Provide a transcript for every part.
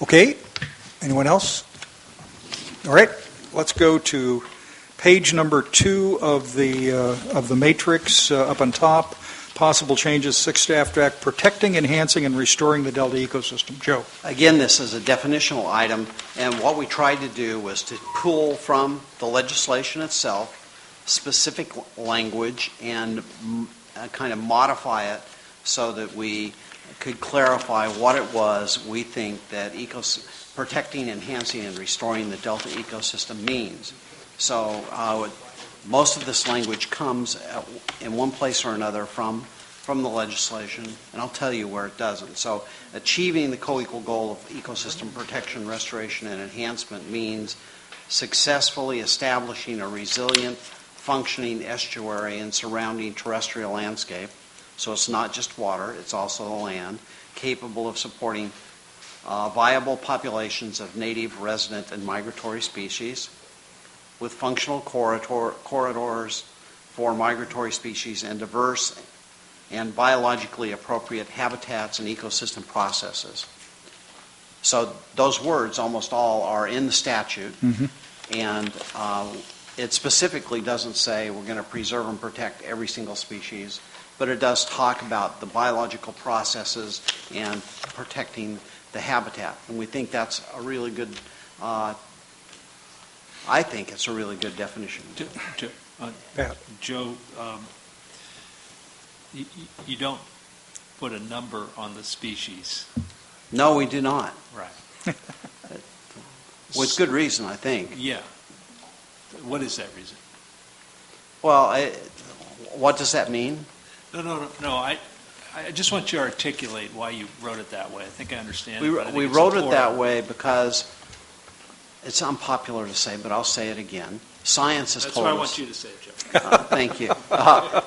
Okay, anyone else? All right, let's go to page number 2 of the matrix up on top. Possible changes, 6th Staff Act, protecting, enhancing, and restoring the Delta ecosystem. Joe. Again, this is a definitional item, and what we tried to do was to pull from the legislation itself specific language and kind of modify it so that we could clarify what it was we think that protecting, enhancing, and restoring the Delta ecosystem means. So most of this language comes in one place or another from the legislation, and I'll tell you where it doesn't. So achieving the co-equal goal of ecosystem protection, restoration, and enhancement means successfully establishing a resilient, functioning estuary and surrounding terrestrial landscape. So it's not just water, it's also the land, capable of supporting viable populations of native, resident, and migratory species, with functional corridors for migratory species and diverse and biologically appropriate habitats and ecosystem processes. So those words, almost all, are in the statute, and it specifically doesn't say we're going to preserve and protect every single species, but it does talk about the biological processes and protecting the habitat. And we think that's a really good, I think it's a really good definition. Joe, you don't put a number on the species. No, we do not. Right. With good reason, I think. Yeah. What is that reason? Well, what does that mean? No. I just want you to articulate why you wrote it that way. I think I understand. We wrote it that way because it's unpopular to say, but I'll say it again. Science has told us. That's why I want you to say it, Joe. Thank you.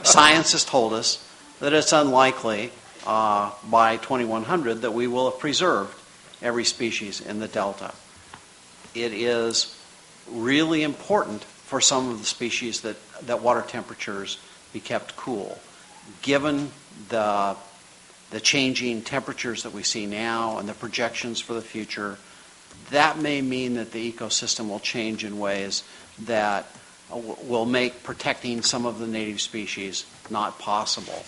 Science has told us that it's unlikely by 2100 that we will have preserved every species in the Delta. It is really important for some of the species that water temperatures be kept cool. Given the changing temperatures that we see now and the projections for the future, that may mean that the ecosystem will change in ways that will make protecting some of the native species not possible.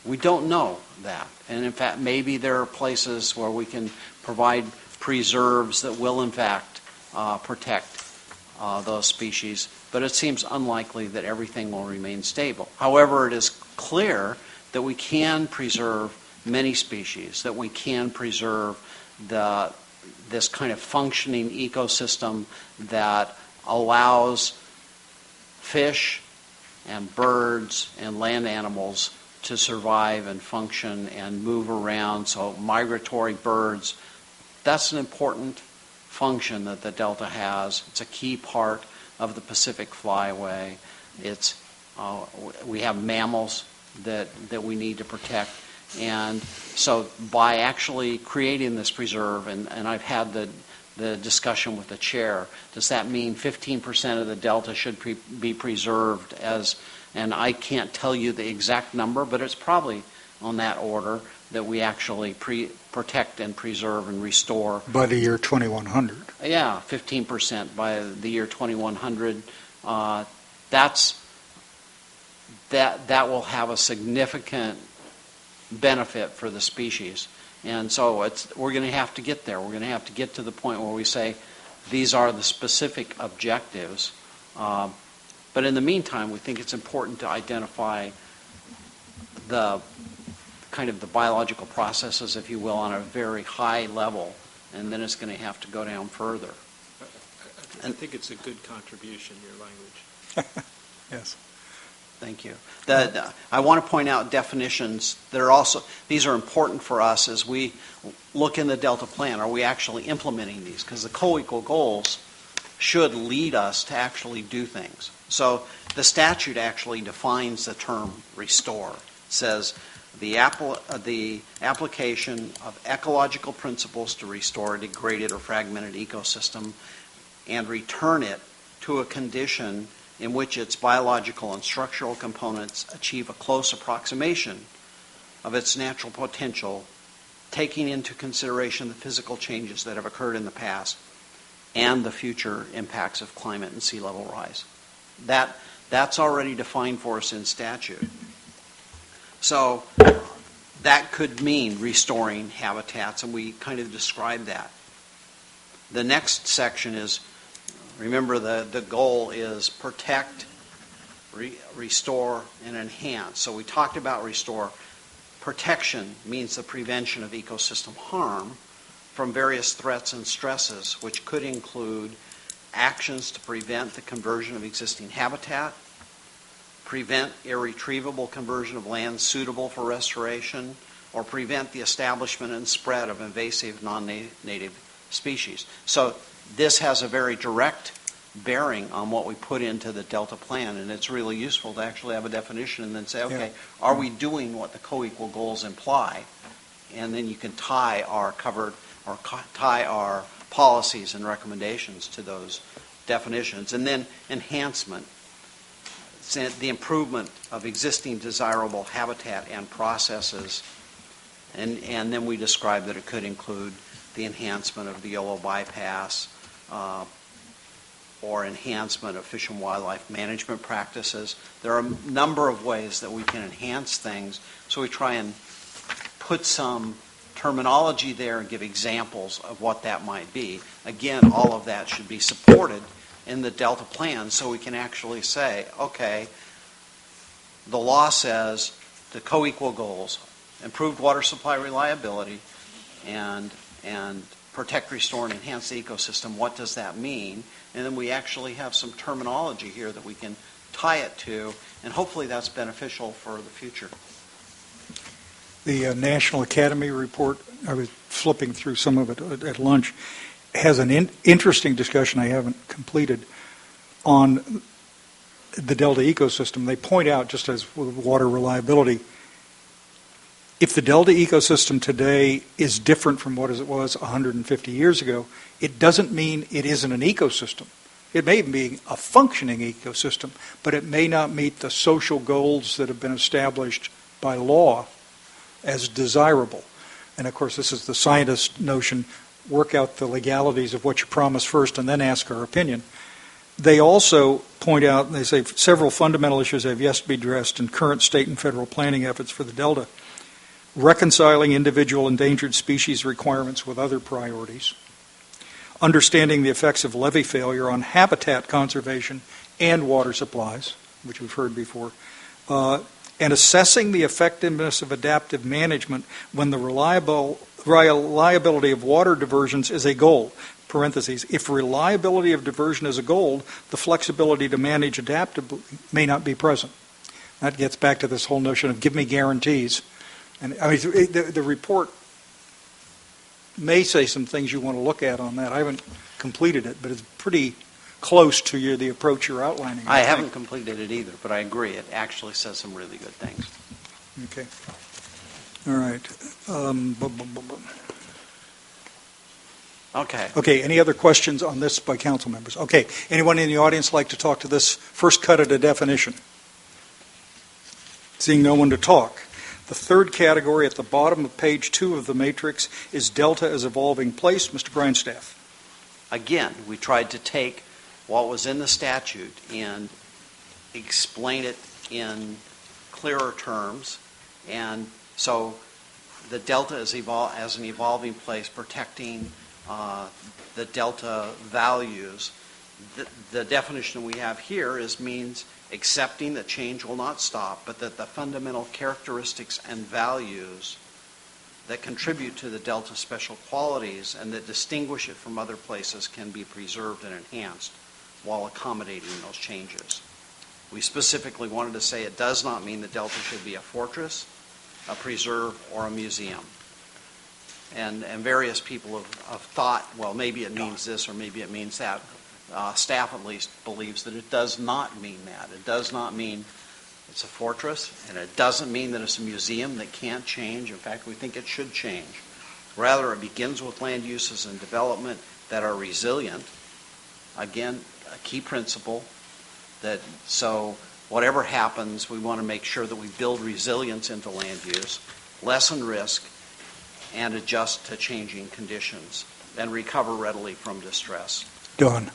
We don't know that. And in fact, maybe there are places where we can provide preserves that will in fact protect those species, but it seems unlikely that everything will remain stable. However, it is clear that we can preserve many species, that we can preserve this kind of functioning ecosystem that allows fish and birds and land animals to survive and function and move around. So migratory birds, that's an important function that the Delta has. It's a key part of the Pacific Flyway. We have mammals that we need to protect. And so by actually creating this preserve, and I've had the discussion with the chair, does that mean 15% of the Delta should be preserved and I can't tell you the exact number, but it's probably on that order that we actually protect and preserve and restore. By the year 2100. Yeah, 15% by the year 2100. That will have a significant benefit for the species. And so we're going to have to get there. We're going to have to get to the point where we say these are the specific objectives. But in the meantime, we think it's important to identify the kind of the biological processes, if you will, on a very high level, and then it's going to have to go down further. I think it's a good contribution, your language. Yes. Thank you. I want to point out definitions that are these are important for us as we look in the Delta Plan. Are we actually implementing these? Because the co-equal goals should lead us to actually do things. So the statute actually defines the term restore. It says the application of ecological principles to restore a degraded or fragmented ecosystem and return it to a condition in which its biological and structural components achieve a close approximation of its natural potential taking into consideration the physical changes that have occurred in the past and the future impacts of climate and sea level rise. That's already defined for us in statute. So that could mean restoring habitats, and we kind of describe that. The next section is, remember the goal is protect, restore, and enhance. So we talked about restore. Protection means the prevention of ecosystem harm from various threats and stresses, which could include actions to prevent the conversion of existing habitat, prevent irretrievable conversion of land suitable for restoration, or prevent the establishment and spread of invasive non-native species. So this has a very direct bearing on what we put into the Delta Plan, and it's really useful to actually have a definition and then say, okay, are we doing what the co-equal goals imply? And then you can tie our policies and recommendations to those definitions. And then enhancement, the improvement of existing desirable habitat and processes. And then we describe that it could include the enhancement of the yellow bypass, or enhancement of fish and wildlife management practices. There are a number of ways that we can enhance things, so we try and put some terminology there and give examples of what that might be. Again, all of that should be supported in the Delta Plan, so we can actually say, okay, the law says the co-equal goals, improved water supply reliability, and protect, restore, and enhance the ecosystem. What does that mean? And then we actually have some terminology here that we can tie it to, and hopefully that's beneficial for the future. The National Academy report, I was flipping through some of it at lunch, has an interesting discussion I haven't completed on the Delta ecosystem. They point out, just as with water reliability, if the Delta ecosystem today is different from what it was 150 years ago, it doesn't mean it isn't an ecosystem. It may be a functioning ecosystem, but it may not meet the social goals that have been established by law as desirable. And of course, this is the scientist notion, work out the legalities of what you promise first and then ask our opinion. They also point out, they say, several fundamental issues have yet to be addressed in current state and federal planning efforts for the Delta. Reconciling individual endangered species requirements with other priorities, understanding the effects of levee failure on habitat conservation and water supplies, which we've heard before, and assessing the effectiveness of adaptive management when the reliability of water diversions is a goal. Parentheses, if reliability of diversion is a goal, the flexibility to manage adaptively may not be present. That gets back to this whole notion of give me guarantees. And I mean, the report may say some things you want to look at on that. I haven't completed it, but it's pretty close to the approach you're outlining. I haven't completed it either, but I agree. It actually says some really good things. Okay. All right. Okay. Okay, any other questions on this by council members? Okay, anyone in the audience like to talk to this first cut at a definition? Seeing no one to talk. The third category at the bottom of page 2 of the matrix is Delta as evolving place. Mr. Grindstaff. Again, we tried to take what was in the statute and explain it in clearer terms. And so the Delta is as an evolving place, protecting the Delta values. The definition we have here means accepting that change will not stop, but that the fundamental characteristics and values that contribute to the Delta special qualities and that distinguish it from other places can be preserved and enhanced while accommodating those changes. We specifically wanted to say it does not mean the Delta should be a fortress, a preserve, or a museum. And various people have thought, well, maybe it means this or maybe it means that. Staff at least believes that it does not mean that. It does not mean it's a fortress, and it doesn't mean that it's a museum that can't change. In fact, we think it should change. Rather, it begins with land uses and development that are resilient. Again, a key principle that so whatever happens, we want to make sure that we build resilience into land use, lessen risk, and adjust to changing conditions and recover readily from distress. Done.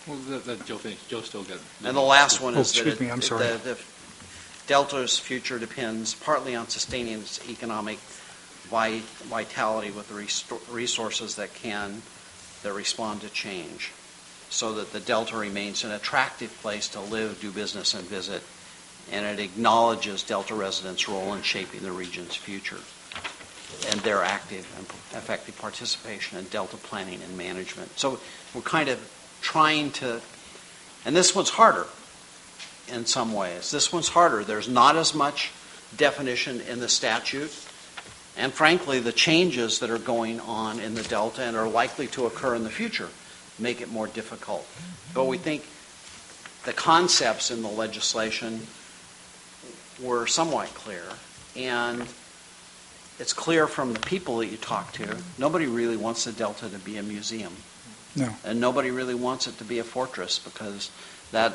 Well, that Joe finished. Joe still got. And the last one Oh, is that excuse me, I'm sorry. the Delta's future depends partly on sustaining its economic vitality with the resources that respond to change, so that the Delta remains an attractive place to live, do business, and visit, and it acknowledges Delta residents' role in shaping the region's future and their active and effective participation in Delta planning and management. So we're kind of trying to, and this one's harder in some ways. This one's harder. There's not as much definition in the statute, and frankly, the changes that are going on in the Delta and are likely to occur in the future make it more difficult. But we think the concepts in the legislation were somewhat clear, and it's clear from the people that you talk to, nobody really wants the Delta to be a museum. No. And nobody really wants it to be a fortress, because that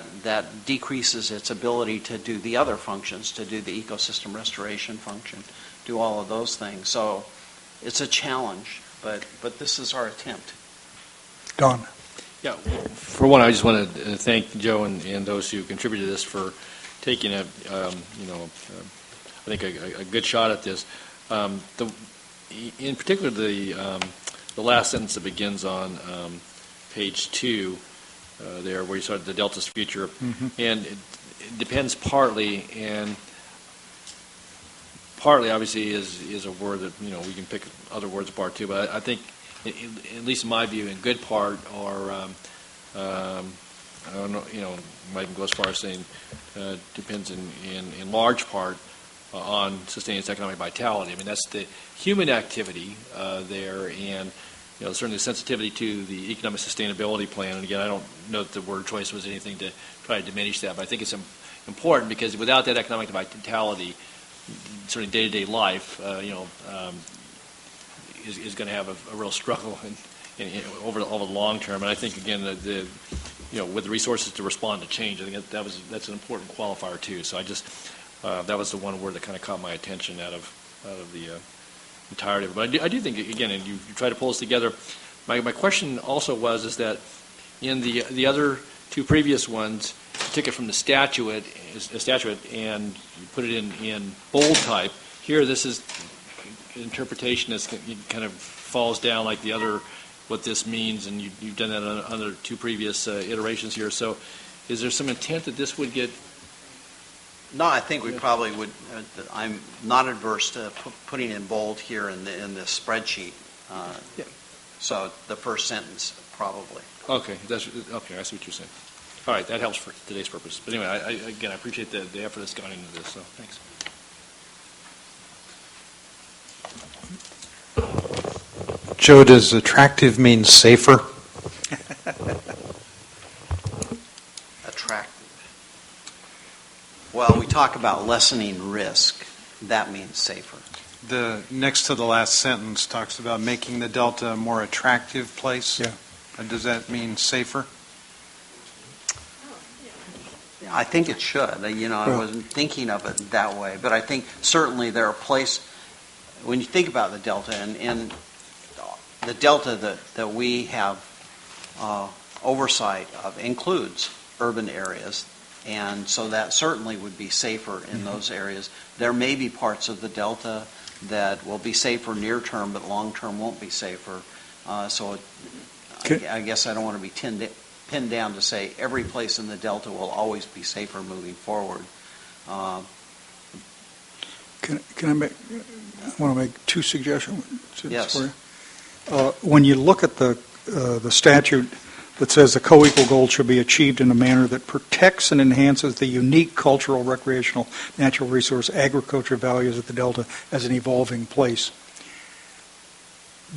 decreases its ability to do the other functions, to do the ecosystem restoration function, do all of those things. So it's a challenge, but this is our attempt. Don. Yeah. For one, I just want to thank Joe and those who contributed to this for taking I think a good shot at this. In particular, the last sentence that begins on page 2, there where you started the Delta's future, and it depends partly, and partly obviously is a word that we can pick other words apart too. But I think, at least in my view, in good part, or I don't know, might even go as far as saying depends in large part on sustaining its economic vitality. I mean, that's the human activity there, and certainly the sensitivity to the economic sustainability plan. And again, I don't know that the word choice was anything to try to diminish that, but I think it's important, because without that economic vitality, certainly day-to-day life, is going to have a real struggle over the long term. And I think, again, with the resources to respond to change, I think that's an important qualifier too. So I just that was the one word that kind of caught my attention out of the entirety of it. But I do think, again, and you try to pull this together. My question also is that in the other two previous ones, you took it from the statute and you put it in bold type. Here, this is interpretation that kind of falls down like the other, what this means, and you've done that on other two previous iterations here. So is there some intent that this would get? No, I think we probably would. I'm not adverse to putting in bold here in this spreadsheet. Yeah. So the first sentence, probably. Okay, okay. I see what you're saying. All right, that helps for today's purpose. But anyway, I appreciate the effort that's gone into this. So thanks. Joe, does attractive mean safer? Attractive. Well, we talk about lessening risk. That means safer. The next to the last sentence talks about making the Delta a more attractive place. Yeah. Does that mean safer? I think it should. I wasn't thinking of it that way, but I think certainly there are places, when you think about the Delta, and the Delta that we have oversight of includes urban areas, and so that certainly would be safer in those areas. There may be parts of the Delta that will be safer near term, but long term won't be safer. I guess I don't want to be pinned down to say every place in the Delta will always be safer moving forward. Can I want to make two suggestions Yes. for you? When you look at the statute that says the co-equal goals should be achieved in a manner that protects and enhances the unique cultural, recreational, natural resource, agriculture values of the Delta as an evolving place.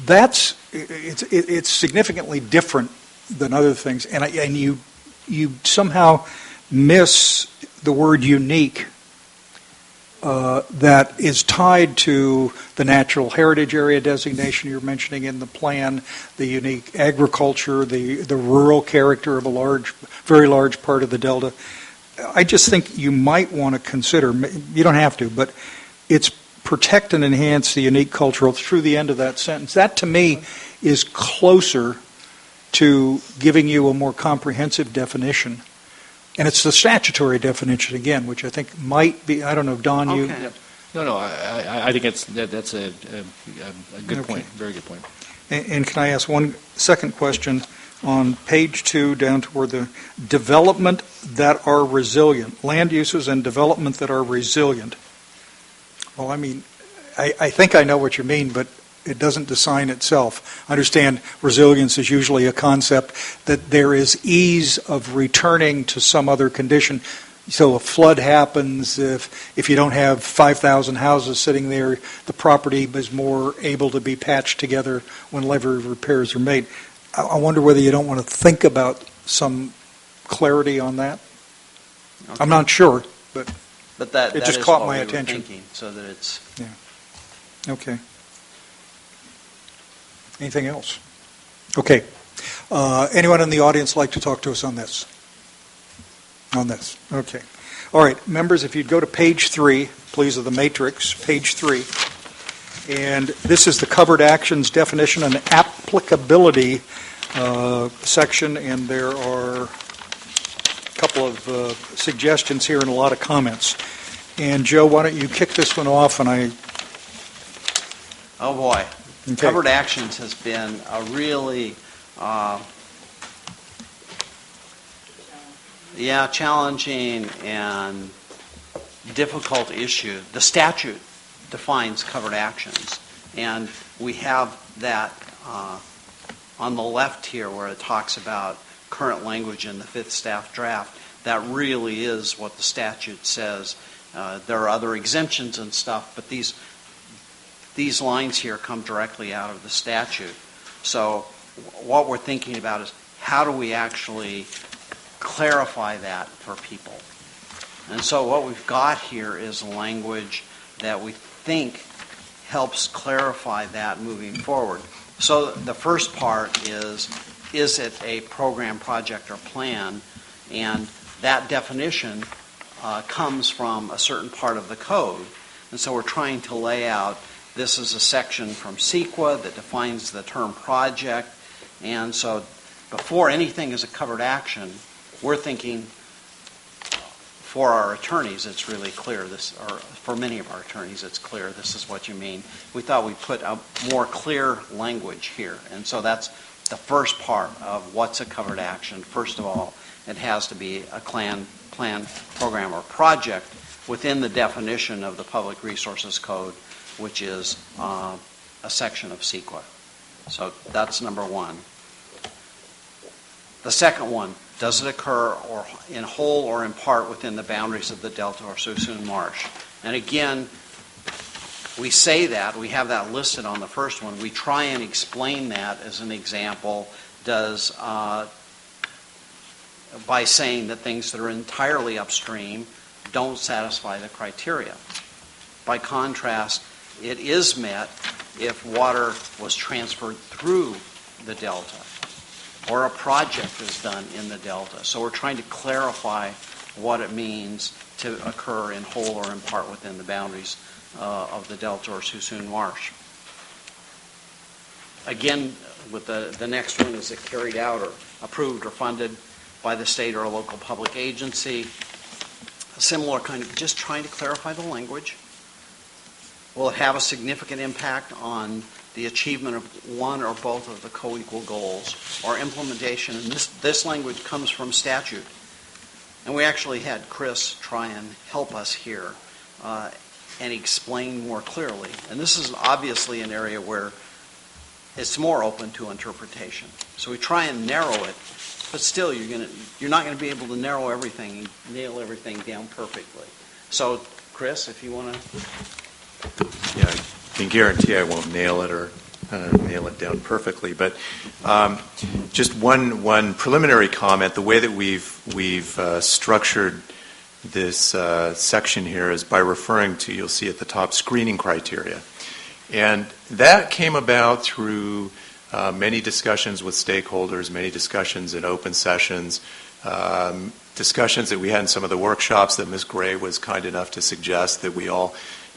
It's significantly different than other things, and you somehow miss the word unique. That is tied to the natural heritage area designation you're mentioning in the plan, the unique agriculture, the rural character of a very large part of the Delta. I just think you might want to consider, you don't have to, but it's protect and enhance the unique cultural through the end of that sentence. That, to me, is closer to giving you a more comprehensive definition. And it's the statutory definition, again, which I think might be, I don't know, Don, you... Okay. No, I think that's a good point, very good point. And can I ask one second question? On page 2, down toward the development that are resilient, land uses and development that are resilient. Well, I mean, I think I know what you mean, but it doesn't define itself. I understand resilience is usually a concept that there is ease of returning to some other condition. So a flood happens, if you don't have 5,000 houses sitting there, the property is more able to be patched together when levee repairs are made. I wonder whether you don't want to think about some clarity on that. Okay. I'm not sure, but that it just is caught what my we were attention. thinking, so that it's... Okay. Anything else? Okay. Anyone in the audience like to talk to us on this? On this. Okay. All right. Members, if you'd go to page 3, please, of the matrix, page 3. And this is the covered actions definition and applicability section, and there are a couple of suggestions here and a lot of comments. And Joe, why don't you kick this one off? And Oh boy. Okay. Covered actions has been a really challenging and difficult issue. The statute defines covered actions, and we have that on the left here where it talks about current language in the 5th staff draft. That really is what the statute says. There are other exemptions and stuff, but these lines here come directly out of the statute. So what we're thinking about is how do we actually clarify that for people? And so what we've got here is language that we think helps clarify that moving forward. So the first part is it a program, project, or plan? And that definition comes from a certain part of the code. And so we're trying to lay out, this is a section from CEQA that defines the term project. And so before anything is a covered action, we're thinking, for our attorneys, it's really clear. Or for many of our attorneys, it's clear. This is what you mean. We thought we'd put a more clear language here, and so that's the first part of what's a covered action. First of all, it has to be a plan, program, or project within the definition of the Public Resources Code, which is a section of CEQA. So that's number one. The second one. Does it occur or in whole or in part within the boundaries of the Delta or Suisun Marsh? And again, we say that, we have that listed on the first one. We try and explain that as an example, by saying that things that are entirely upstream don't satisfy the criteria. By contrast, it is met if water was transferred through the Delta, or a project is done in the Delta. So we're trying to clarify what it means to occur in whole or in part within the boundaries of the Delta or Suisun Marsh. Again, with the next one, is it carried out or approved or funded by the state or a local public agency? A similar kind of, just trying to clarify the language. Will it have a significant impact on the achievement of one or both of the co-equal goals, or implementation? And this language comes from statute. And we actually had Chris try and help us here and explain more clearly. And this is obviously an area where it's more open to interpretation. So we try and narrow it, but still you're not going to be able to narrow everything and nail everything down perfectly. So Chris, if you want to... Yeah, I can guarantee I won't nail it or nail it down perfectly. But just one preliminary comment: the way that we've structured this section here is by referring to, you'll see at the top, screening criteria, and that came about through many discussions with stakeholders, many discussions in open sessions, discussions that we had in some of the workshops that Ms. Gray was kind enough to suggest that we all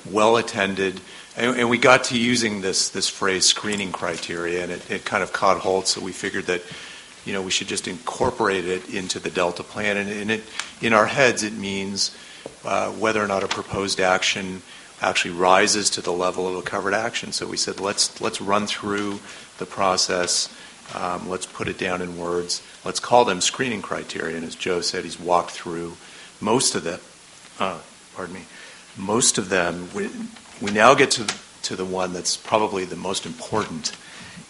well-attended, and we got to using this phrase screening criteria, and it kind of caught hold, so we figured that we should just incorporate it into the Delta plan, and it, in our heads, it means whether or not a proposed action actually rises to the level of a covered action. So we said, let's run through the process, let's put it down in words, let's call them screening criteria, and as Joe said, he's walked through most of them. Most of them. We now get to the one that's probably the most important,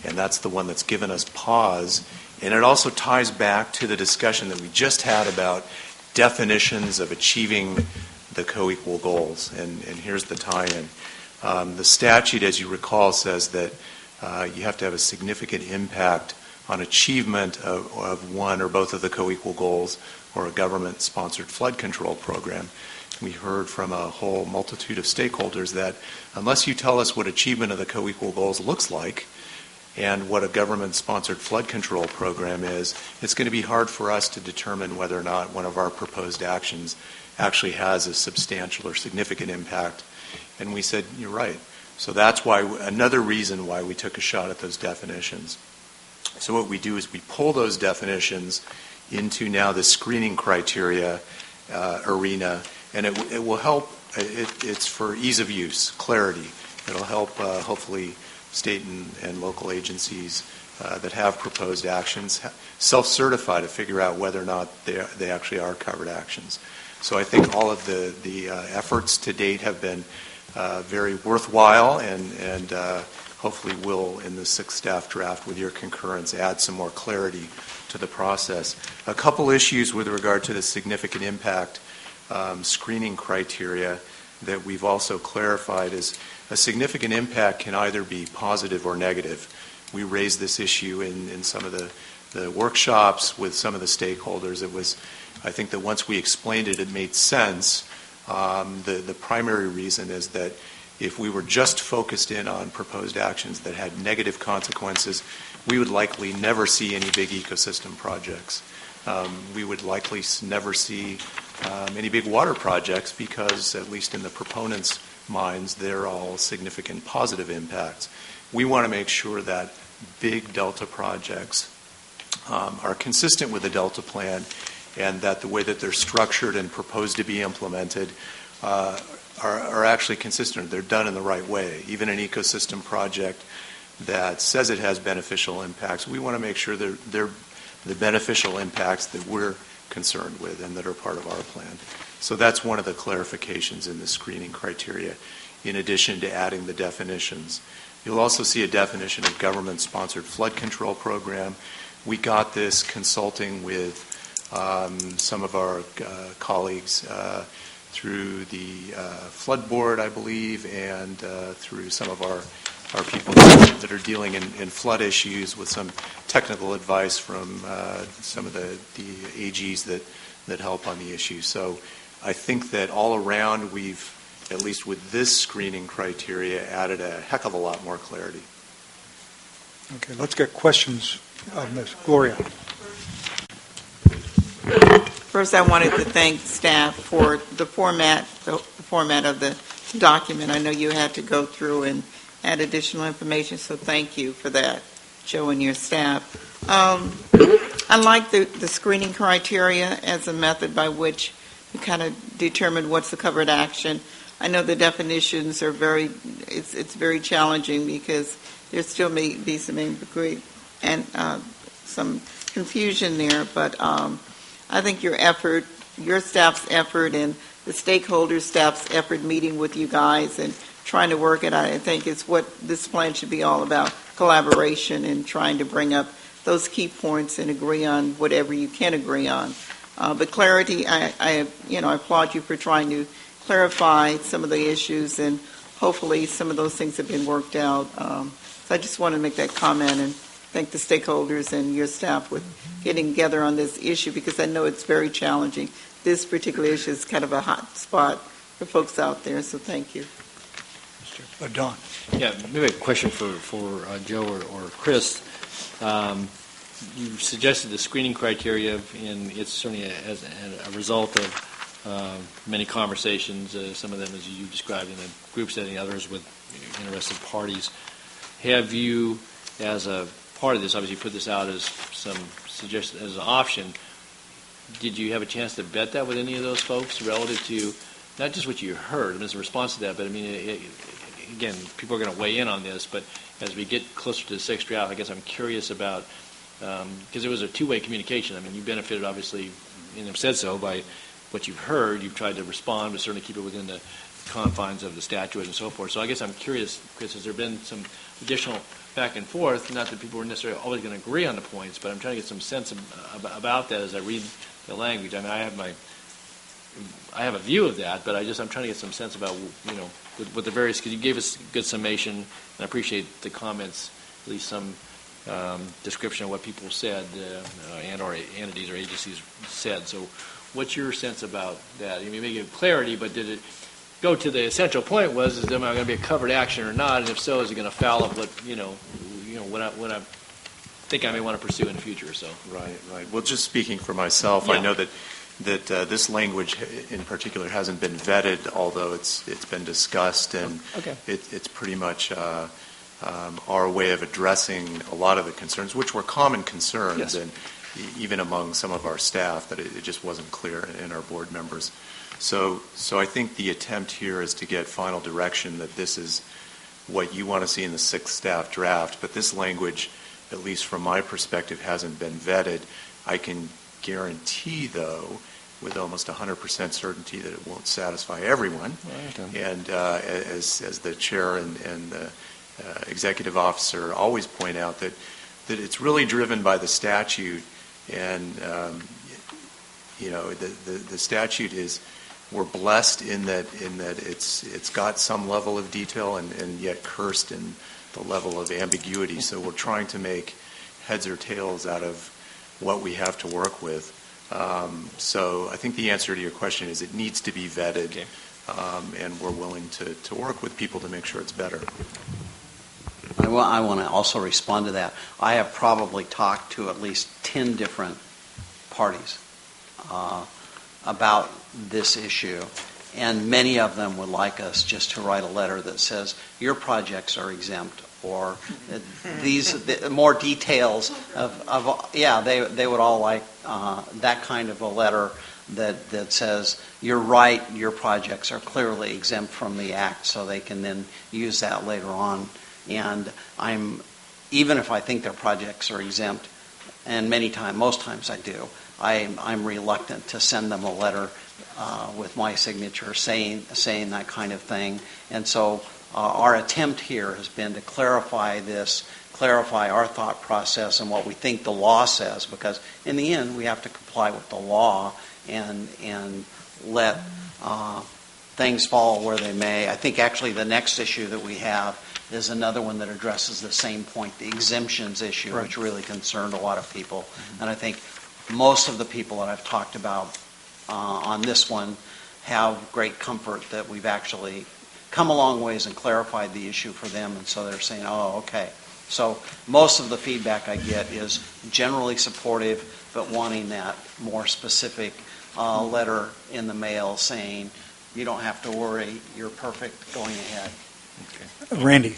and that's the one that's given us pause. And it also ties back to the discussion that we just had about definitions of achieving the co-equal goals. And here's the tie-in. The statute, as you recall, says that you have to have a significant impact on achievement of one or both of the co-equal goals or a government-sponsored flood control program. We heard from a whole multitude of stakeholders that unless you tell us what achievement of the co-equal goals looks like and what a government-sponsored flood control program is, it's going to be hard for us to determine whether or not one of our proposed actions actually has a substantial or significant impact. And we said, you're right. So that's why another reason why we took a shot at those definitions. So what we do is we pull those definitions into now the screening criteria arena, and it will help. It's for ease of use, clarity. It'll help hopefully state and local agencies that have proposed actions self-certify to figure out whether or not they actually are covered actions. So I think all of the efforts to date have been very worthwhile, and hopefully will, in the sixth staff draft with your concurrence, add some more clarity to the process. A couple issues with regard to the significant impact screening criteria that we've also clarified is a significant impact can either be positive or negative. We raised this issue in some of the workshops with some of the stakeholders. I think that once we explained it, it made sense. The primary reason is that if we were just focused in on proposed actions that had negative consequences, we would likely never see any big ecosystem projects. We would likely never see any big water projects because, at least in the proponents' minds, they're all significant positive impacts. We want to make sure that big Delta projects are consistent with the Delta plan, and that the way that they're structured and proposed to be implemented are actually consistent. They're done in the right way. Even an ecosystem project that says it has beneficial impacts, we want to make sure they're the beneficial impacts that we're concerned with and that are part of our plan. So that's one of the clarifications in the screening criteria, in addition to adding the definitions. You'll also see a definition of government-sponsored flood control program. We got this consulting with some of our colleagues through the flood board, I believe, and through some of our people that are dealing in flood issues, with some technical advice from some of the AGs that help on the issue. So I think that all around we've, at least with this screening criteria, added a heck of a lot more clarity. Okay, let's get questions of Ms. Gloria. First, I wanted to thank staff for the format of the document. I know you had to go through and add additional information, so thank you for that, Joe and your staff. I like the screening criteria as a method by which you kind of determine what's the covered action. I know the definitions are it's very challenging because there still may be some ambiguity and some confusion there, but I think your effort, your staff's effort, and the stakeholders' staff's effort meeting with you guys and trying to work it out, I think is what this plan should be all about, collaboration and trying to bring up those key points and agree on whatever you can agree on. But clarity, I applaud you for trying to clarify some of the issues, and hopefully some of those things have been worked out. So I just want to make that comment and thank the stakeholders and your staff with getting together on this issue, because I know it's very challenging. This particular issue is kind of a hot spot for folks out there, so thank you. Mr. Don. Yeah, maybe a question for Joe or Chris. You suggested the screening criteria, and it's certainly as a result of many conversations, some of them as you described in a group setting, others with interested parties. Have you, as a part of this, obviously you put this out as some suggestion, as an option, did you have a chance to vet that with any of those folks relative to not just what you heard, I mean, as a response to that, but I mean, again, people are going to weigh in on this, but as we get closer to the sixth draft, I guess I'm curious about, because it was a two-way communication. I mean, you benefited, obviously, and have said so, by what you've heard. You've tried to respond, but certainly keep it within the confines of the statute and so forth. So I guess I'm curious, Chris, has there been some additional back and forth? Not that people were necessarily always going to agree on the points, but I'm trying to get some sense about that as I read the language. I mean, I have a view of that, but I'm trying to get some sense about, with the various, because you gave us good summation, and I appreciate the comments, at least some description of what people said and or entities or agencies said. So what's your sense about that? You may give clarity, but did it go to the essential point was, is there going to be a covered action or not? And if so, is it going to foul up what, what I think I may want to pursue in the future? So Right. Well, just speaking for myself, Yeah. I know that this language in particular hasn't been vetted, although it's been discussed, and Okay. it's pretty much our way of addressing a lot of the concerns, which were common concerns, Yes. and even among some of our staff, that it just wasn't clear in our board members. So I think the attempt here is to get final direction that this is what you want to see in the sixth staff draft, but this language, at least from my perspective, hasn't been vetted. I can guarantee, though, with almost 100% certainty that it won't satisfy everyone. Okay. And as the chair and the executive officer always point out, that it's really driven by the statute, and the statute is, we're blessed in that it's got some level of detail and yet cursed in the level of ambiguity. So we're trying to make heads or tails out of what we have to work with. So I think the answer to your question is it needs to be vetted, Okay. and we're willing to work with people to make sure it's better. I want to also respond to that. I have probably talked to at least 10 different parties about this issue, and many of them would like us just to write a letter that says your projects are exempt, or more details they would all like that kind of a letter that says you're right, your projects are clearly exempt from the act, so they can then use that later on. And even if I think their projects are exempt, and most times I do, I'm reluctant to send them a letter with my signature saying that kind of thing. And so our attempt here has been to clarify our thought process and what we think the law says, because in the end we have to comply with the law and let things fall where they may. I think actually the next issue that we have is another one that addresses the same point, the exemptions issue, Right. which really concerned a lot of people. Mm-hmm. And I think most of the people that I've talked about on this one have great comfort that we've actually come a long ways and clarified the issue for them, and so they're saying, oh, okay. So most of the feedback I get is generally supportive, but wanting that more specific letter in the mail saying, you don't have to worry, you're perfect, going ahead. Randy.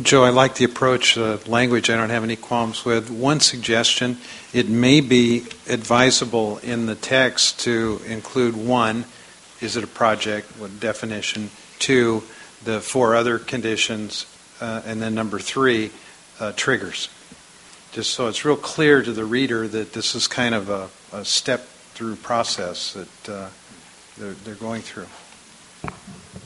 Joe, I like the approach, language I don't have any qualms with. One suggestion, it may be advisable in the text to include, one, is it a project, what definition, two, the four other conditions, and then number three, triggers. Just so it's real clear to the reader that this is kind of a step-through process that they're going through.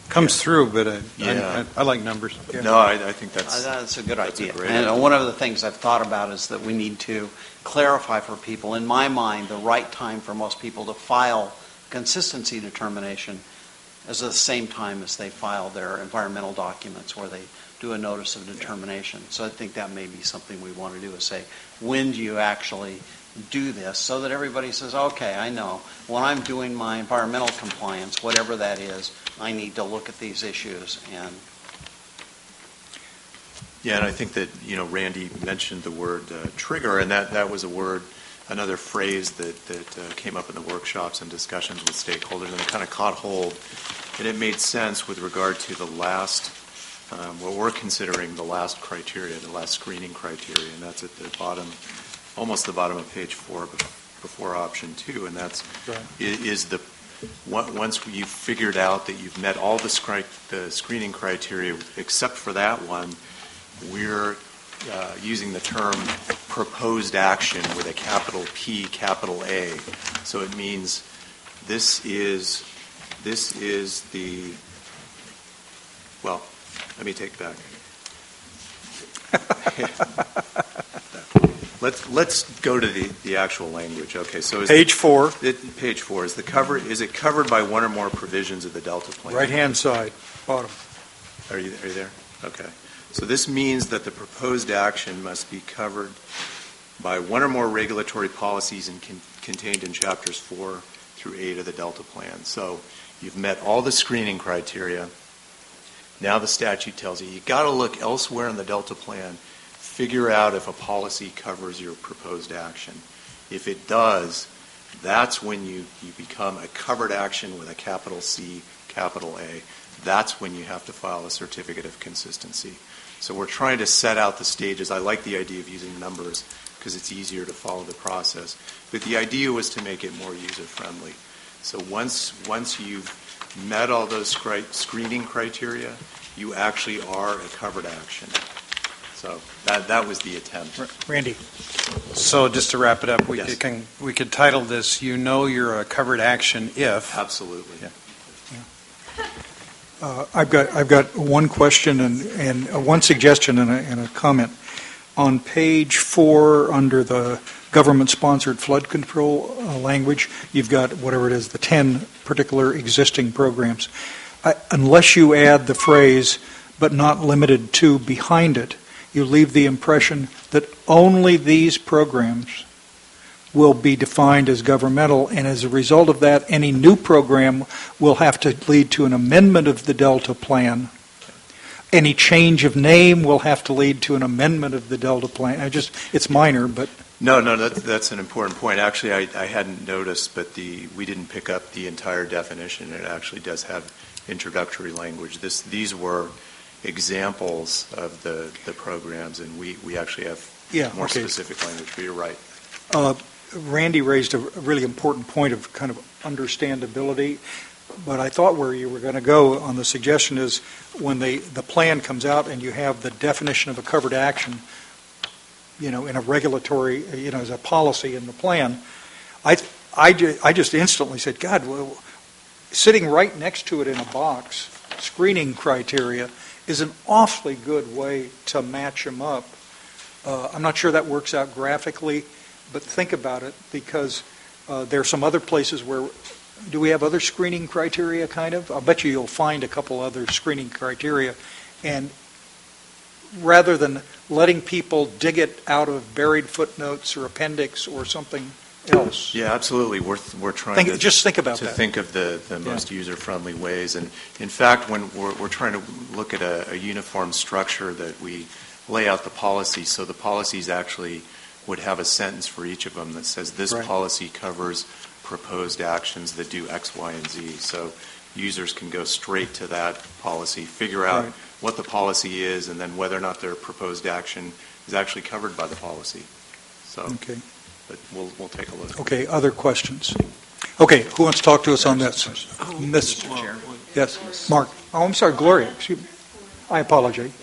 Comes through, but I like numbers. Yeah. No, I think That's a good idea. great And idea. one of the things I've thought about is that we need to clarify for people, in my mind, the right time for most people to file consistency determination is the same time as they file their environmental documents where they do a notice of determination. So I think that may be something we want to do, is say, when do you actually do this, so that everybody says, okay, I know, when I'm doing my environmental compliance, whatever that is, I need to look at these issues. And Yeah, and I think that, Randy mentioned the word trigger, and that was a word another phrase that came up in the workshops and discussions with stakeholders, and it kind of caught hold. And it made sense with regard to the last, what we're considering the last criteria, the last screening criteria, and that's at the bottom, almost the bottom of page 4 before option 2, and that's is the once you've figured out that you've met all the screening criteria except for that one, we're using the term proposed action with a capital P, capital A. So it means this is the, well, let me take it back. Let's go to the actual language. Okay, so Page 4, page 4 is it covered by one or more provisions of the Delta Plan? right-hand side, bottom. Are you there? Okay. So this means that the proposed action must be covered by one or more regulatory policies contained in chapters 4 through 8 of the Delta Plan. So you've met all the screening criteria. Now the statute tells you got to look elsewhere in the Delta Plan, figure out if a policy covers your proposed action. If it does, that's when you become a covered action with a capital C, capital A. That's when you have to file a certificate of consistency. So we're trying to set out the stages. I like the idea of using numbers because it's easier to follow the process. But the idea was to make it more user-friendly. So once you've met all those screening criteria, you actually are a covered action. So that was the attempt. Randy. So just to wrap it up, we Yes. could title this, "You know you're a covered action if." Absolutely. Yeah. I've got one question and one suggestion and a comment. On page 4, under the government-sponsored flood control language, you've got whatever it is, the 10 particular existing programs. Unless you add the phrase, "but not limited to" behind it, you leave the impression that only these programs will be defined as governmental, and as a result of that, any new program will have to lead to an amendment of the Delta Plan. Any change of name will have to lead to an amendment of the Delta Plan. It's minor, but... No, that's an important point. Actually, I hadn't noticed, but we didn't pick up the entire definition. It actually does have introductory language. These were examples of the programs, and we actually have more specific language, but you're right. Randy raised a really important point of kind of understandability, but I thought where you were going to go on the suggestion is when the plan comes out and you have the definition of a covered action, in a regulatory, as a policy in the plan, I just instantly said, God, well, sitting right next to it in a box, screening criteria, is an awfully good way to match them up. I'm not sure that works out graphically, but think about it, because there are some other places where, do we have other screening criteria, kind of? I'll bet you'll find a couple other screening criteria. And rather than letting people dig it out of buried footnotes or appendix or something else. Yeah, absolutely. We're trying just think about that. Think of the most user-friendly ways. And in fact, when we're trying to look at a uniform structure, that we lay out the policy, so the policies actually would have a sentence for each of them that says this policy covers proposed actions that do X, Y, and Z. So users can go straight to that policy, figure out what the policy is, and then whether or not their proposed action is actually covered by the policy. So, but we'll take a look. Okay, other questions? Okay, who wants to talk to us on this? Mr. Chair. Yes, Mark. Oh, I'm sorry, Gloria. Excuse me. I apologize.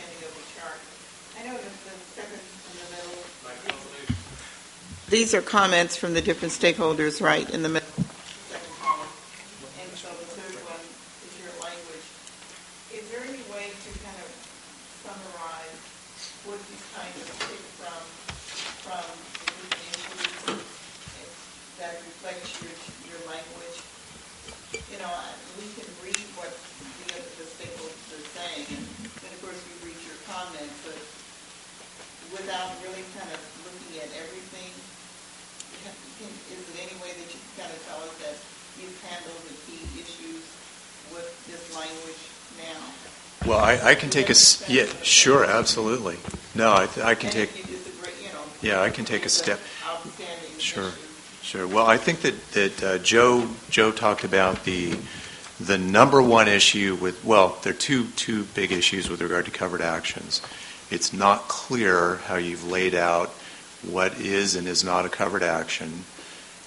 These are comments from the different stakeholders right in the middle. And so the third one is your language. Is there any way to kind of summarize what you kind of pick from the different issues that reflects your language? We can read what the stakeholders are saying, and then of course we read your comments, but without really kind of looking at everything, is there any way that you can kind of tell us that you've handled the key issues with this language now? Well, I can take sure, absolutely. No, I can take. If you disagree, Yeah, I can take a step. Outstanding Sure. issue. Sure. Well, I think that Joe talked about the number one issue with, well, there are two big issues with regard to covered actions. It's not clear how you've laid out what is and is not a covered action,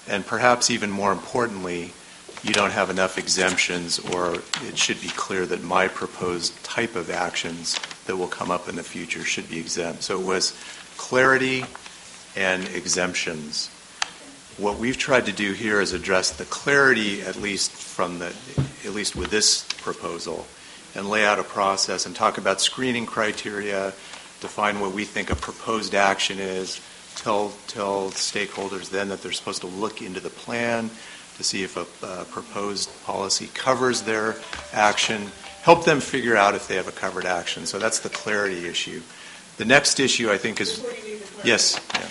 and perhaps even more importantly, you don't have enough exemptions, or it should be clear that my proposed type of actions that will come up in the future should be exempt. So it was clarity and exemptions. What we've tried to do here is address the clarity, at least with this proposal, and lay out a process and talk about screening criteria, define what we think a proposed action is, tell stakeholders then that they're supposed to look into the plan to see if a proposed policy covers their action, help them figure out if they have a covered action. So that's the clarity issue. The next issue, I think, is... Before you leave the question, Yes. Yeah.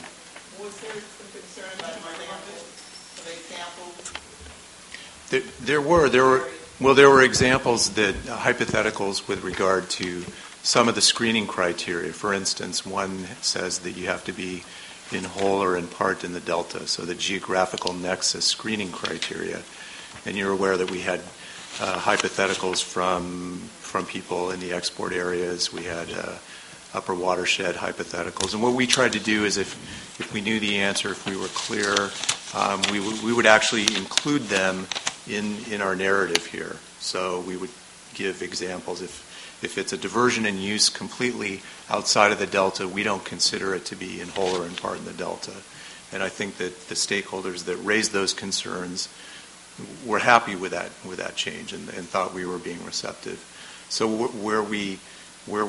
was there some concern about examples? There were examples that hypotheticals with regard to some of the screening criteria. For instance, one says that you have to be in whole or in part in the delta, so the geographical nexus screening criteria. And you're aware that we had hypotheticals from people in the export areas. We had upper watershed hypotheticals. And what we tried to do is if we knew the answer, if we were clear, we would actually include them in our narrative here. So we would give examples. If it's a diversion in use completely outside of the delta, we don't consider it to be in whole or in part in the delta. And I think that the stakeholders that raised those concerns were happy with that change and thought we were being receptive. So where we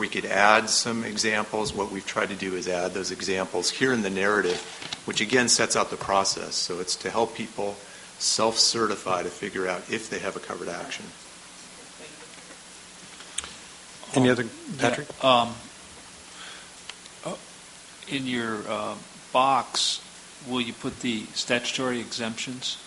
could add some examples, what we've tried to do is add those examples here in the narrative, which again sets out the process. So it's to help people self-certify to figure out if they have a covered action. Any other, Patrick? In your box, will you put the statutory exemptions?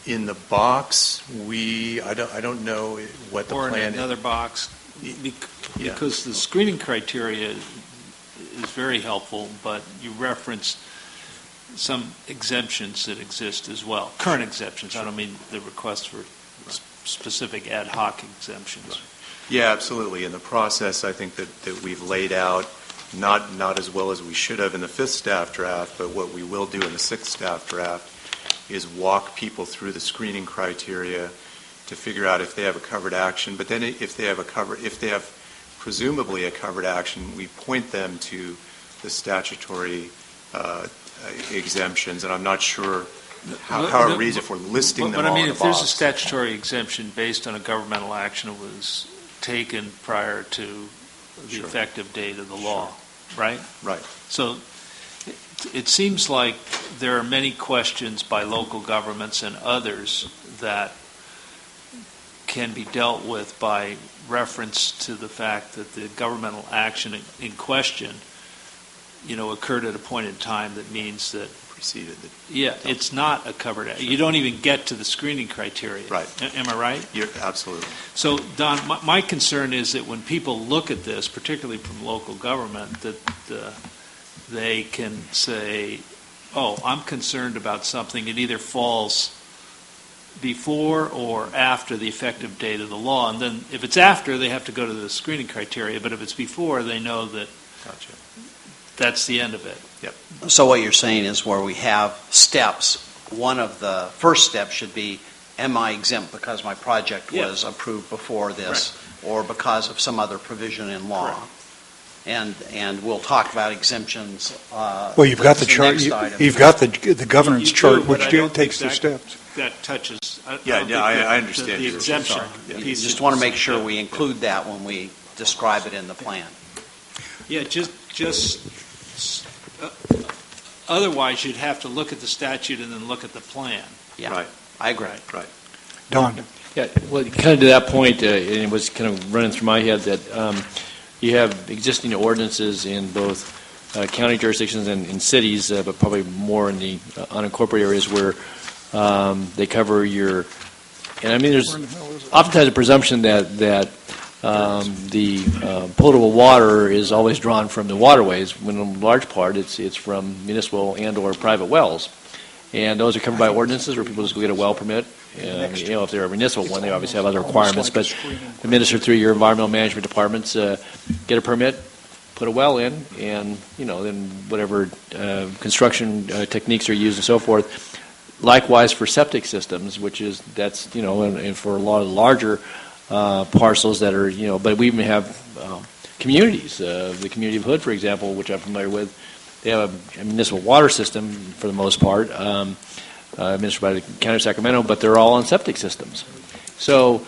In the box, I don't know what the or plan in another box? Because the screening criteria is very helpful, but you reference some exemptions that exist as well. Current exemptions. I don't mean the request for specific ad hoc exemptions. Yeah, absolutely. In the process, I think that we've laid out, not as well as we should have in the fifth staff draft, but what we will do in the sixth staff draft is walk people through the screening criteria to figure out if they have a covered action. But then if they have presumably a covered action, we point them to the statutory exemptions. And I'm not sure how it reads if we're listing them all in the box. But I mean, if there's a statutory exemption based on a governmental action that was taken prior to the effective date of the law, right? Right. So it seems like there are many questions by local governments and others that can be dealt with by reference to the fact that the governmental action in question, occurred at a point in time that means that preceded the it's not a covered action. You don't even get to the screening criteria. Right. Am I right? You're absolutely. So, Don, my concern is that when people look at this, particularly from local government, that they can say, oh, I'm concerned about something. It either falls before or after the effective date of the law. And then if it's after, they have to go to the screening criteria. But if it's before, they know that Gotcha. That's the end of it. Yep. So what you're saying is where we have steps, one of the first steps should be, am I exempt because my project was approved before this or because of some other provision in law? Correct. And we'll talk about exemptions. Well, you've got the chart. You've got the governance chart, which takes the steps. That touches. I understand. The exemption. You just want to make sure we include that when we describe it in the plan. Yeah, just otherwise you'd have to look at the statute and then look at the plan. Yeah, Right. I agree. Right. Don. Yeah, well, kind of to that point, and it was kind of running through my head that you have existing ordinances in both county jurisdictions and in cities, but probably more in the unincorporated areas where they cover your. And I mean, there's oftentimes a presumption that The potable water is always drawn from the waterways, when in large part it's from municipal and/or private wells. And those are covered by ordinances where people just go get a well permit. If they're a municipal one, they obviously have other requirements, but administered through your environmental management departments, get a permit, put a well in, and then whatever construction techniques are used and so forth. Likewise for septic systems, and for a lot of larger parcels that are but we even have communities. The community of Hood, for example, which I'm familiar with, they have a municipal water system for the most part, administered by the County of Sacramento, but they're all on septic systems. So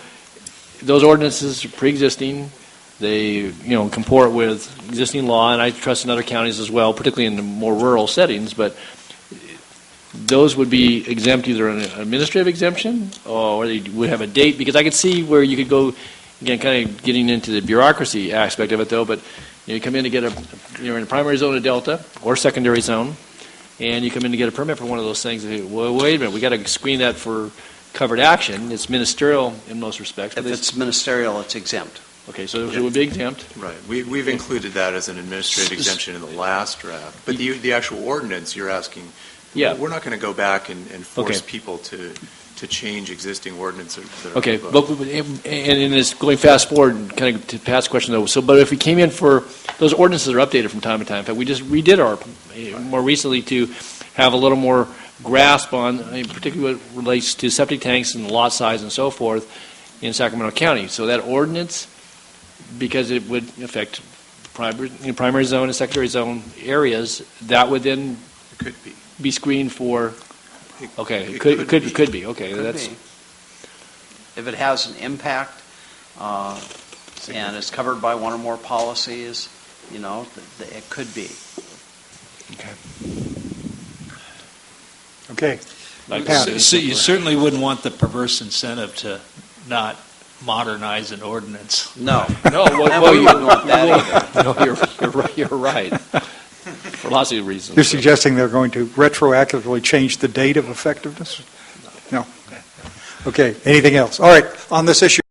those ordinances are pre-existing. They comport with existing law, and I trust in other counties as well, particularly in the more rural settings. But those would be exempt, either an administrative exemption or they would have a date, because I could see where you could go, again, kind of getting into the bureaucracy aspect of it, though, but you come in to get you're in the primary zone of Delta or secondary zone, and you come in to get a permit for one of those things. And say, well, wait a minute, we got to screen that for covered action. It's ministerial in most respects. If it's ministerial, it's exempt. Okay, so it would be exempt. Right. We've included that as an administrative exemption in the last draft. But the actual ordinance, you're asking, we're not going to go back and force people to change existing ordinances that are okay, on the books. and it's going fast forward, kind of to past question though. But if we came in for those ordinances are updated from time to time. In fact, we just redid our more recently to have a little more grasp on, particularly what relates to septic tanks and lot size and so forth in Sacramento County. So that ordinance, because it would affect primary zone and secondary zone areas, that would then It could be screened for. Okay, It could could be. Okay, Could that's be. If it has an impact and is covered by one or more policies, it could be. Okay. So you certainly wouldn't want the perverse incentive to not modernize an ordinance. No. no. Well, you wouldn't want that either. No, you're right. For lots of reasons. You're suggesting they're going to retroactively change the date of effectiveness? No. Okay. Anything else? All right. On this issue.